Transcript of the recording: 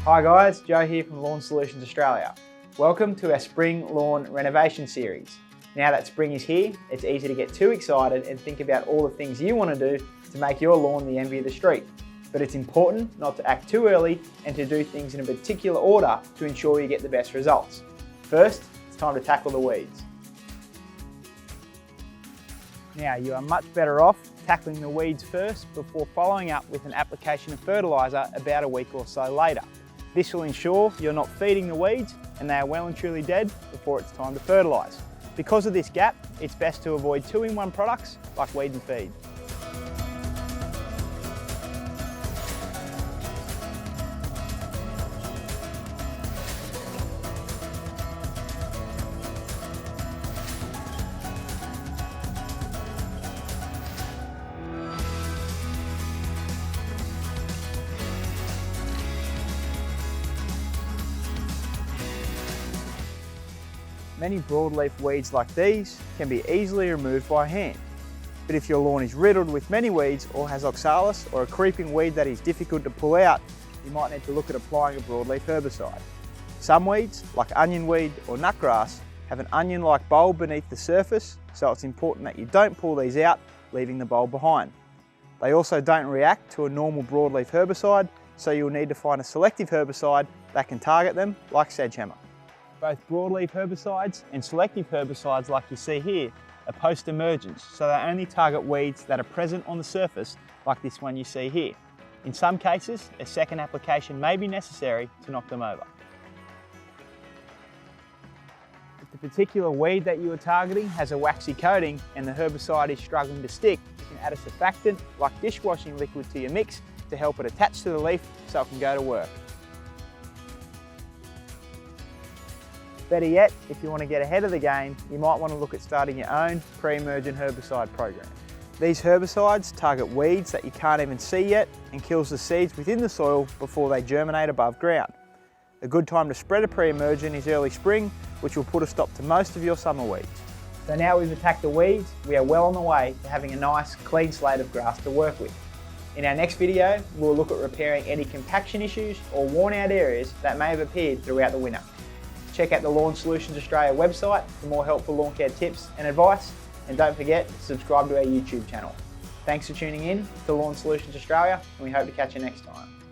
Hi guys, Joe here from Lawn Solutions Australia. Welcome to our Spring Lawn Renovation Series. Now that spring is here, it's easy to get too excited and think about all the things you want to do to make your lawn the envy of the street. But it's important not to act too early and to do things in a particular order to ensure you get the best results. First, it's time to tackle the weeds. Now you are much better off tackling the weeds first before following up with an application of fertiliser about a week or so later. This will ensure you're not feeding the weeds and they are well and truly dead before it's time to fertilise. Because of this gap, it's best to avoid 2-in-1 products like weed and feed. Many broadleaf weeds like these can be easily removed by hand. But if your lawn is riddled with many weeds or has oxalis or a creeping weed that is difficult to pull out, you might need to look at applying a broadleaf herbicide. Some weeds, like onion weed or nutgrass, have an onion-like bulb beneath the surface, so it's important that you don't pull these out, leaving the bulb behind. They also don't react to a normal broadleaf herbicide, so you'll need to find a selective herbicide that can target them, like sedgehammer. Both broadleaf herbicides and selective herbicides like you see here are post-emergent, so they only target weeds that are present on the surface like this one you see here. In some cases, a second application may be necessary to knock them over. If the particular weed that you are targeting has a waxy coating and the herbicide is struggling to stick, you can add a surfactant like dishwashing liquid to your mix to help it attach to the leaf so it can go to work. Better yet, if you want to get ahead of the game, you might want to look at starting your own pre-emergent herbicide program. These herbicides target weeds that you can't even see yet and kills the seeds within the soil before they germinate above ground. A good time to spread a pre-emergent is early spring, which will put a stop to most of your summer weeds. So now we've attacked the weeds, we are well on the way to having a nice clean slate of grass to work with. In our next video, we'll look at repairing any compaction issues or worn out areas that may have appeared throughout the winter. Check out the Lawn Solutions Australia website for more helpful lawn care tips and advice, and don't forget to subscribe to our YouTube channel. Thanks for tuning in to Lawn Solutions Australia, and we hope to catch you next time.